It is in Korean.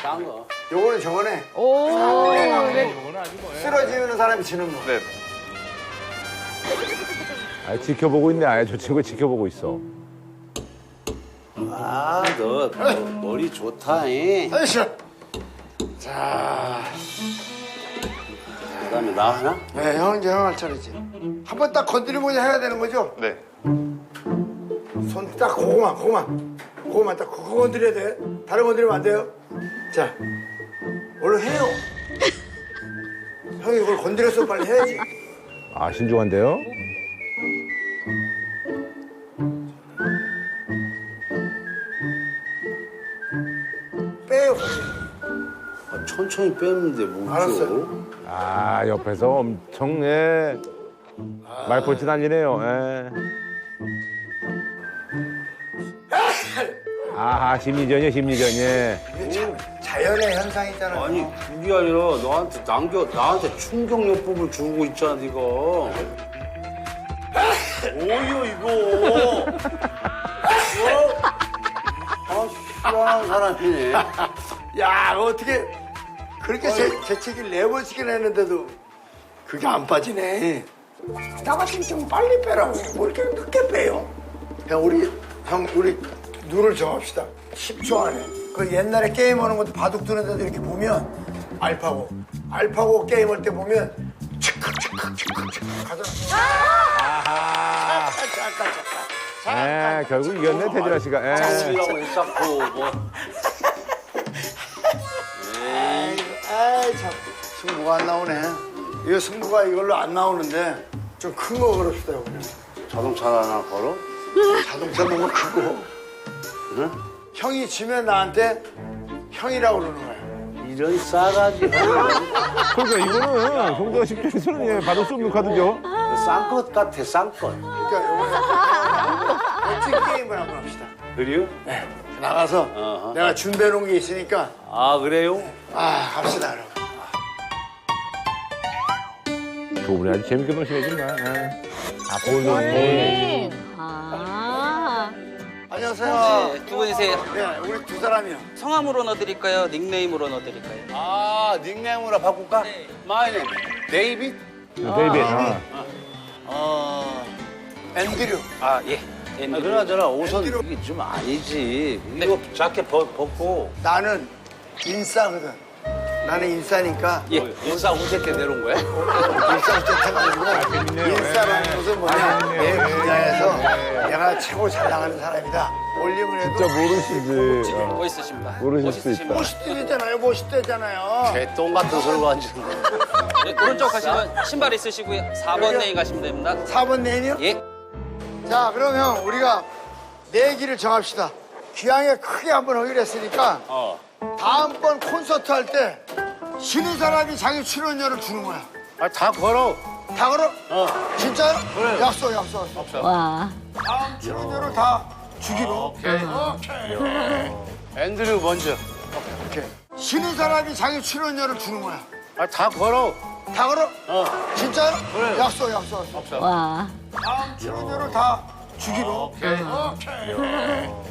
싼 거. 요거는 저거네. 오. 네. 쓰러지는 사람이 지는 거. 네. 아, 지켜보고 있네. 아예 저 친구 지켜보고 있어. 아, 너 머리 좋다, 잉? 아이씨. 자, 그다음에 나 하나? 네, 형 이제 형 할 차례지. 한 번 딱 건드리고 해야 되는 거죠? 네. 손 딱 그거만 딱 그거 건드려야 돼. 다른 거 건드리면 안 돼요. 자, 얼른 해요. 형이 이걸 건드렸어 빨리 해야지. 아, 신중한데요? 빼요. 아, 천천히 빼는데 뭐. 알았어요. 아, 옆에서 엄청, 예. 말벌짓 아니네요, 예. 아하, 심리전이요, 심리전, 예. 이게 자연의 현상이잖아. 아니, 그게 아니라 나한테 충격요법을 주고 있잖아, 네가. 뭐야, 이거. 아, 희한한 사람이네. 야, 어떻게 그렇게 재채기를 4번씩이나 했는데도 그게 안 빠지네. 나 같으면 좀 빨리 빼라고. 뭐 이렇게 늦게 빼요? 그냥 우리 눈을 정합시다. 10초 안에. 그 옛날에 게임하는 것도 바둑 두는 데도 이렇게 보면 알파고 게임할 때 보면 치칵 하잖아. 아하. 잠깐. 예, 결국 이겼네, 태진아 씨가. 예. 승이라고 했었고, 뭐. 아이 참 승부가 안 나오네. 이거 승부가 이걸로 안 나오는데 좀 큰 거 걸읍시다. 그냥. 자동차 하나 걸어? 자동차 너무 크고. 응? 형이 지면 나한테 형이라고 그러는 거야. 이런 싸가지. 그러니까 이거는 송도가 십중에서는 예, 받을 수 없는 카드죠. 싼 것 같아, 싼 것. 그러니까 멋진 게임을 한번 합시다. 그래요? 네. 나가서 어허. 내가 준비해 놓은 게 있으니까 아, 그래요? 갑시다 그럼. 두 분이 아주 재밌게 노시네, 정말. 예. 아, 볼로. 아. 안녕하세요. 네, 두 분이세요. 네, 우리 두 사람이요. 성함으로 넣어드릴까요? 닉네임으로 넣어드릴까요? 아, 닉네임으로 바꿀까? 네. My name, 데이빗? 데이빗. 앤드류. 아, 예. 아, 그나저나 옷은 이게 좀 아니지. 이거 자켓 벗고. 나는 인싸거든. 나는 인싸니까 예. 인싸 우색해 내려온 거야? 인싸 어쨌든 재밌네요. 인싸라는 것은 뭐냐 내 분야에서 내가 최고 잘 나가는 사람이다. 올림을 해도 진짜 모르시지. 멋있으십니다. 모르실 수도 있다. 멋있대잖아요. 멋있대잖아요. 개똥 같은 소리 가지고. 네, 오른쪽 가시면 신발 있으시고요. 4번 레인 가시면 됩니다. 4번 내인이요? 예. 자, 그러면 우리가 내기를 정합시다. 기왕에 크게 한번 하기로 했으니까 다음번 콘서트 할 때 쉬는 사람이 자기 출연료를 주는 거야. 아, 다 걸어. 다 걸어? 진짜요? 그래. 약속. 와. 다음 출연료를 다 주기로. 오케이. 앤드류 먼저. 오케이. 쉬는 사람이 자기 출연료를 주는 거야. 아, 다 걸어. 다 걸어? 진짜요? 그래. 약속. 와. 다음 출연료를 다 주기로. 오케이.